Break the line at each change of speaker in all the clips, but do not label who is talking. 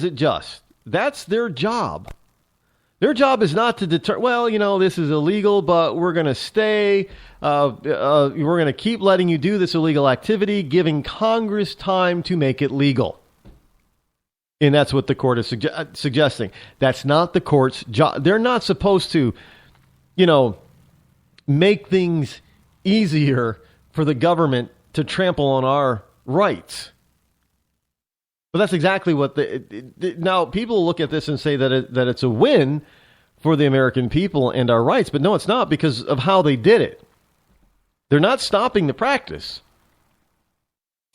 it just. That's their job. Their job is not to deter, well, this is illegal, but we're going to stay. We're going to keep letting you do this illegal activity, giving Congress time to make it legal. And that's what the court is suggesting. That's not the court's job. They're not supposed to, make things easier for the government to trample on our rights. But that's exactly what now people look at this and say that it's a win for the American people and our rights. But no, it's not, because of how they did it. They're not stopping the practice.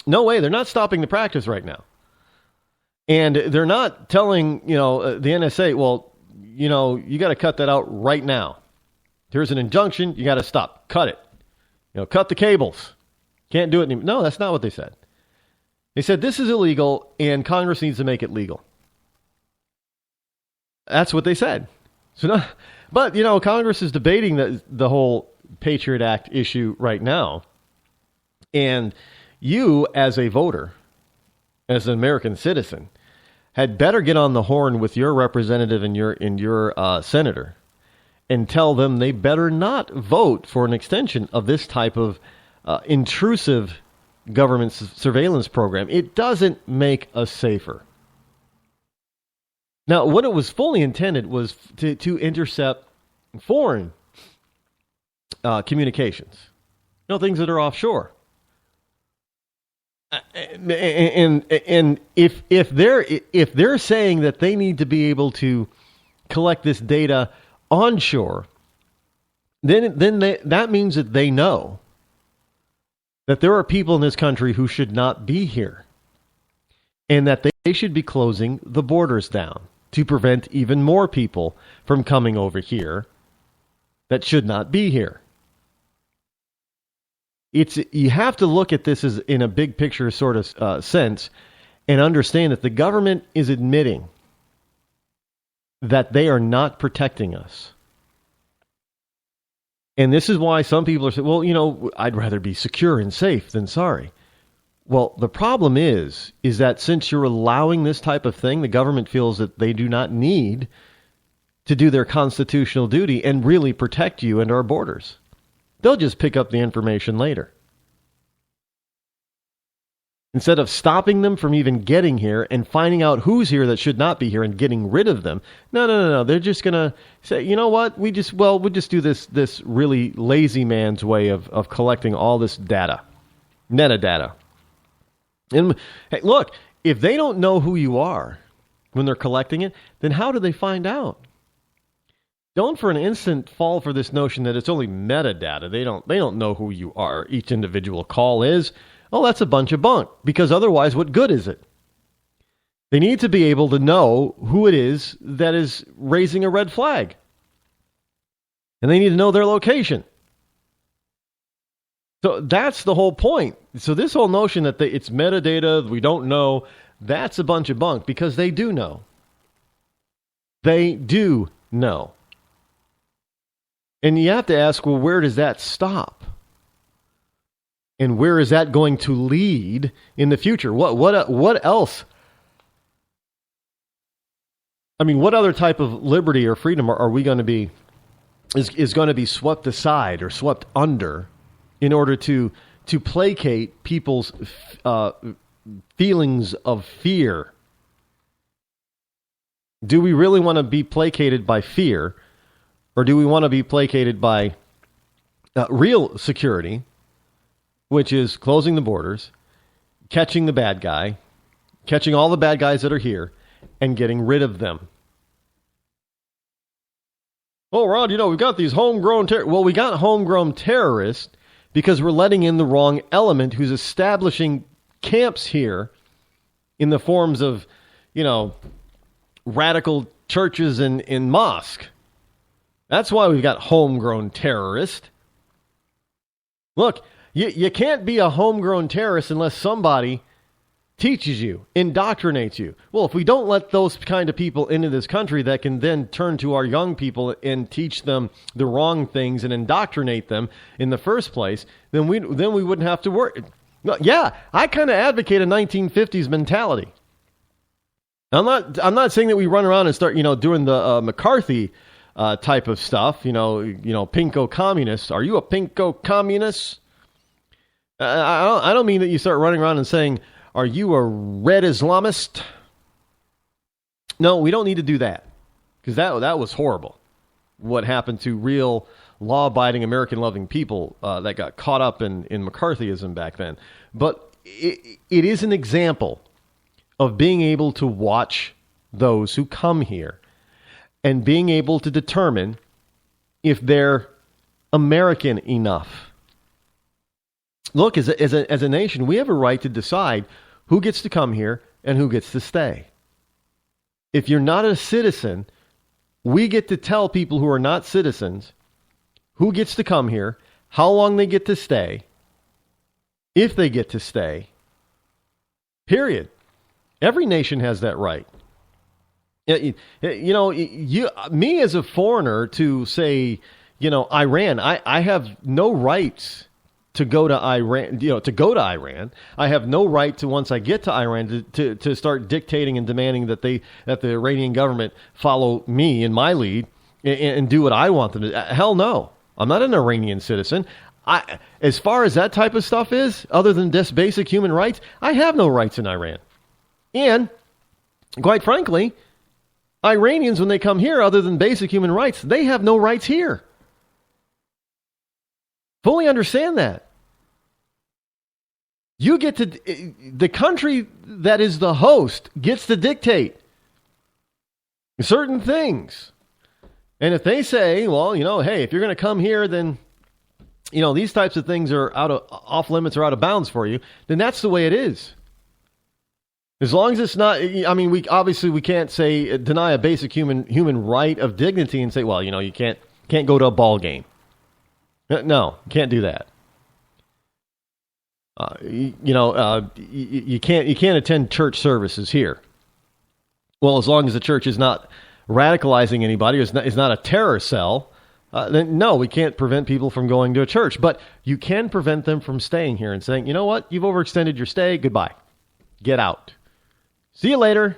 No way. They're not stopping the practice right now. And they're not telling, the NSA, well, you got to cut that out right now. Here's an injunction. You got to stop. Cut it. Cut the cables. Can't do it anymore. No, that's not what they said. They said this is illegal and Congress needs to make it legal. That's what they said. But Congress is debating the whole Patriot Act issue right now. And you, as a voter, as an American citizen, had better get on the horn with your representative and your senator and tell them they better not vote for an extension of this type of intrusive government surveillance program. It doesn't make us safer. Now, what it was fully intended was to intercept foreign communications, things that are offshore. And if they're saying that they need to be able to collect this data onshore, then that means that they know that there are people in this country who should not be here, and that they should be closing the borders down to prevent even more people from coming over here that should not be here. You have to look at this as in a big picture sort of sense and understand that the government is admitting that they are not protecting us. And this is why some people are saying, well, I'd rather be secure and safe than sorry. Well, the problem is that since you're allowing this type of thing, the government feels that they do not need to do their constitutional duty and really protect you and our borders. They'll just pick up the information later. Instead of stopping them from even getting here and finding out who's here that should not be here and getting rid of them, no. They're just going to say, you know what? We'll just do this really lazy man's way of collecting all this data, metadata. And hey, look, if they don't know who you are when they're collecting it, then how do they find out? Don't for an instant fall for this notion that it's only metadata. They don't know who you are. Each individual call is. Oh, that's a bunch of bunk. Because otherwise, what good is it? They need to be able to know who it is that is raising a red flag. And they need to know their location. So that's the whole point. So this whole notion that it's metadata, we don't know, that's a bunch of bunk, because they do know. They do know. And you have to ask, well, where does that stop? And where is that going to lead in the future? What else? I mean, what other type of liberty or freedom are we going to be, is going to be swept aside or swept under in order to placate people's feelings of fear? Do we really want to be placated by fear, or do we want to be placated by real security, which is closing the borders, catching the bad guy, catching all the bad guys that are here, and getting rid of them? Oh, Rod, we've got these homegrown terrorists. Well, we got homegrown terrorists because we're letting in the wrong element who's establishing camps here in the forms of, radical churches and mosque. That's why we've got homegrown terrorists. Look, you can't be a homegrown terrorist unless somebody teaches you, indoctrinates you. Well, if we don't let those kind of people into this country that can then turn to our young people and teach them the wrong things and indoctrinate them in the first place, then we wouldn't have to worry. Yeah, I kind of advocate a 1950s mentality. I'm not saying that we run around and start, doing the McCarthy type of stuff. Pinko communist. Are you a pinko communist? I don't mean that you start running around and saying, "Are you a red Islamist?" No, we don't need to do that, because that was horrible. What happened to real law-abiding, American-loving people that got caught up in McCarthyism back then. But it is an example of being able to watch those who come here and being able to determine if they're American enough. Look, as a nation, we have a right to decide who gets to come here and who gets to stay. If you're not a citizen, we get to tell people who are not citizens who gets to come here, how long they get to stay, if they get to stay. Period. Every nation has that right. Me as a foreigner to say, Iran, I have no rights to go to Iran. I have no right to, once I get to Iran, to start dictating and demanding that the Iranian government follow me in my lead and do what I want them to. Hell no. I'm not an Iranian citizen. As far as that type of stuff is, other than just basic human rights, I have no rights in Iran. And quite frankly, Iranians, when they come here, other than basic human rights, they have no rights here. Fully understand that. You get to, the country that is the host gets to dictate certain things. And if they say, well, hey, if you're going to come here, then, these types of things are off limits or out of bounds for you, then that's the way it is. As long as it's not, we can't say, deny a basic human right of dignity and say, well, you can't go to a ball game. No, can't do that. You can't attend church services here. Well, as long as the church is not radicalizing anybody, is not a terror cell, then no, we can't prevent people from going to a church. But you can prevent them from staying here and saying, you know what, you've overextended your stay, goodbye. Get out. See you later.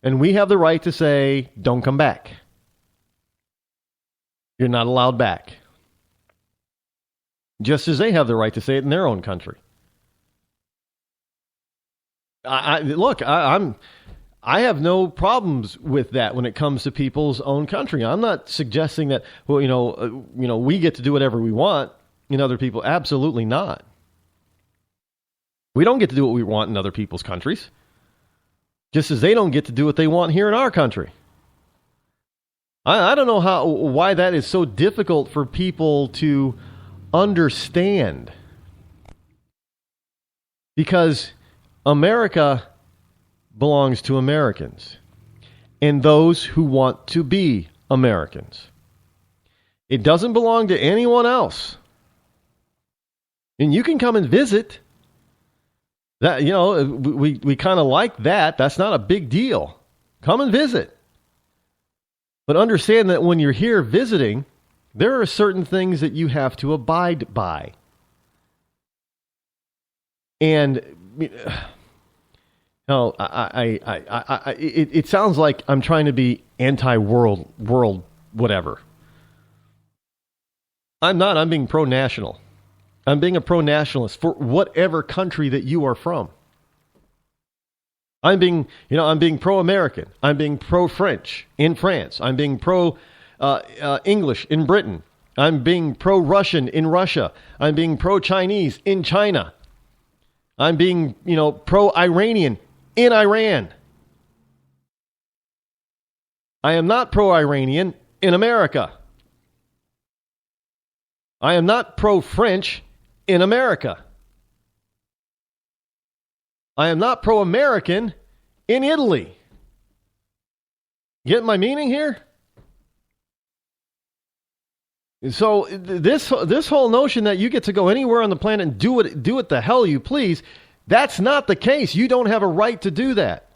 And we have the right to say, don't come back. You're not allowed back. Just as they have the right to say it in their own country. I have no problems with that when it comes to people's own country. I'm not suggesting that, we get to do whatever we want in other people. Absolutely not. We don't get to do what we want in other people's countries, just as they don't get to do what they want here in our country. I don't know why that is so difficult for people to understand. Because America belongs to Americans and those who want to be Americans. It doesn't belong to anyone else. And you can come and visit. That, we kind of like that. That's not a big deal. Come and visit. But understand that when you're here visiting, there are certain things that you have to abide by. And it sounds like I'm trying to be anti-world whatever. I'm not. I'm being pro-national. I'm being a pro-nationalist for whatever country that you are from. I'm being pro-American. I'm being pro-French in France. I'm being pro-English in Britain. I'm being pro-Russian in Russia. I'm being pro-Chinese in China. I'm being, pro-Iranian in Iran. I am not pro-Iranian in America. I am not pro-French in America. I am not pro-American in Italy. Get my meaning here? So this whole notion that you get to go anywhere on the planet and do what the hell you please, that's not the case. You don't have a right to do that.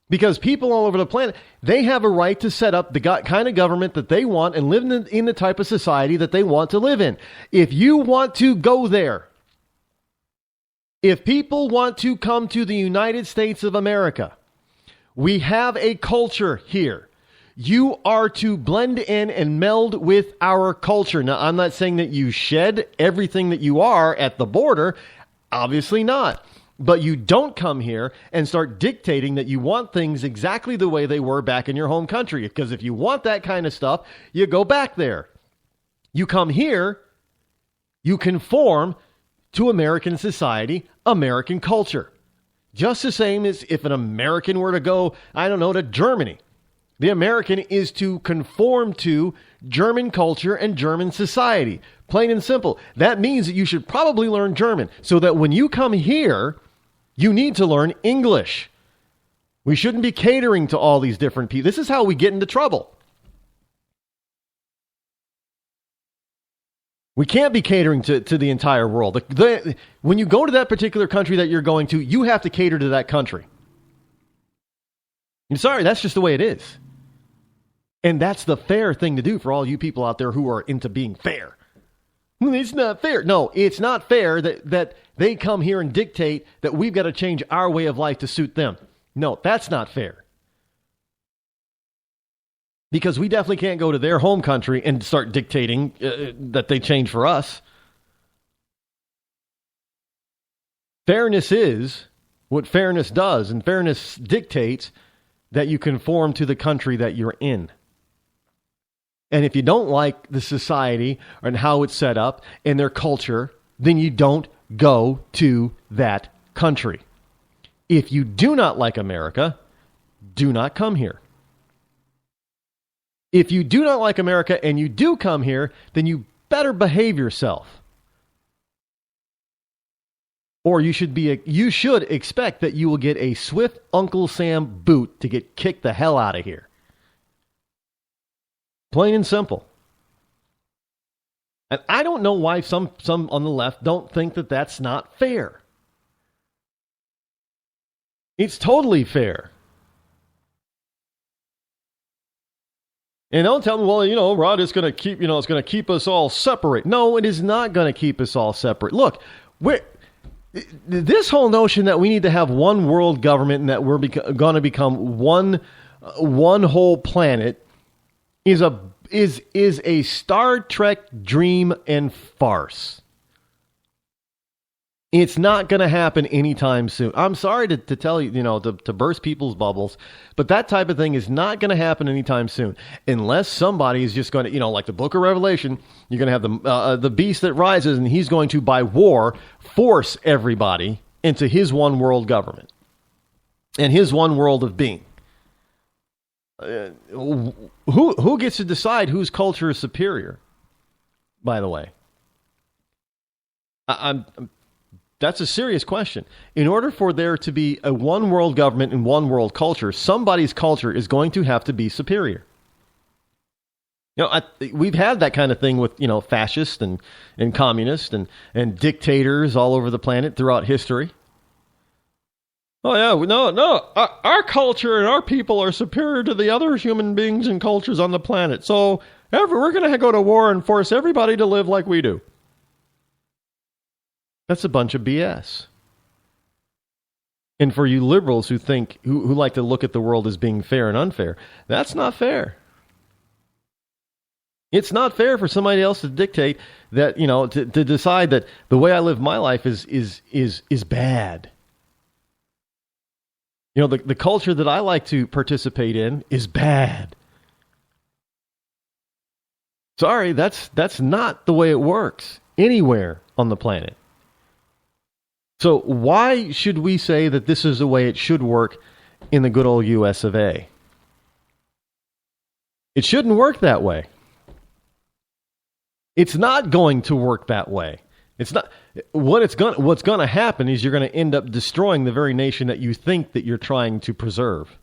Because people all over the planet, they have a right to set up the kind of government that they want and live in the type of society that they want to live in. If you want to go there, if people want to come to the United States of America, We have a culture here. You are to blend in and meld with our culture. Now, I'm not saying that you shed everything that you are at the border. Obviously not. But you don't come here and start dictating that you want things exactly the way they were back in your home country. Because if you want that kind of stuff, you go back there. You come here, you conform to American society, American culture. Just the same as if an American were to go, I don't know, to Germany. The American is to conform to German culture and German society. Plain and simple. That means that you should probably learn German so that when you come here, you need to learn English. We shouldn't be catering to all these different people. This is how we get into trouble. We can't be catering to the entire world. When you go to that particular country that you're going to, you have to cater to that country. I'm sorry, that's just the way it is. And that's the fair thing to do for all you people out there who are into being fair. It's not fair. No, it's not fair that they come here and dictate that we've got to change our way of life to suit them. No, that's not fair. Because we definitely can't go to their home country and start dictating that they change for us. Fairness is what fairness does, and fairness dictates that you conform to the country that you're in. And if you don't like the society and how it's set up and their culture, then you don't go to that country. If you do not like America, do not come here. If you do not like America and you do come here, then you better behave yourself. Or you should expect that you will get a swift Uncle Sam boot to get kicked the hell out of here. Plain and simple. And I don't know why some on the left don't think that that's not fair. It's totally fair. And don't tell me, well, Rod, it's going to keep, it's going to keep us all separate. No, it is not going to keep us all separate. Look, this whole notion that we need to have one world government and that we're going to become one whole planet is a Star Trek dream and farce. It's not going to happen anytime soon. I'm sorry to tell you, to burst people's bubbles, but that type of thing is not going to happen anytime soon. Unless somebody is just going to, like the Book of Revelation, you're going to have the beast that rises, and he's going to, by war, force everybody into his one world government and his one world of being. Who gets to decide whose culture is superior, by the way? That's a serious question. In order for there to be a one world government and one world culture, somebody's culture is going to have to be superior. We've had that kind of thing with, fascists and communists and dictators all over the planet throughout history. Oh, yeah, no. Our culture and our people are superior to the other human beings and cultures on the planet. So we're going to go to war and force everybody to live like we do. That's a bunch of BS. And for you liberals who like to look at the world as being fair and unfair, that's not fair. It's not fair for somebody else to dictate that, to decide that the way I live my life is bad. The culture that I like to participate in is bad. Sorry, that's not the way it works anywhere on the planet. So why should we say that this is the way it should work in the good old US of A? It shouldn't work that way. It's not going to work that way. It's not. What's going to happen is you're going to end up destroying the very nation that you think that you're trying to preserve.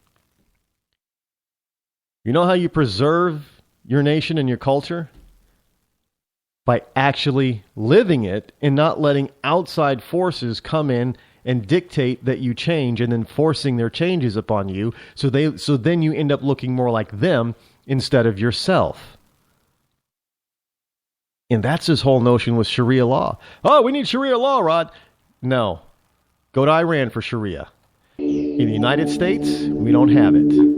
You know how you preserve your nation and your culture? By actually living it and not letting outside forces come in and dictate that you change and then forcing their changes upon you. So then you end up looking more like them instead of yourself. And that's his whole notion with Sharia law. Oh, we need Sharia law, Rod. No. Go to Iran for Sharia. In the United States, we don't have it.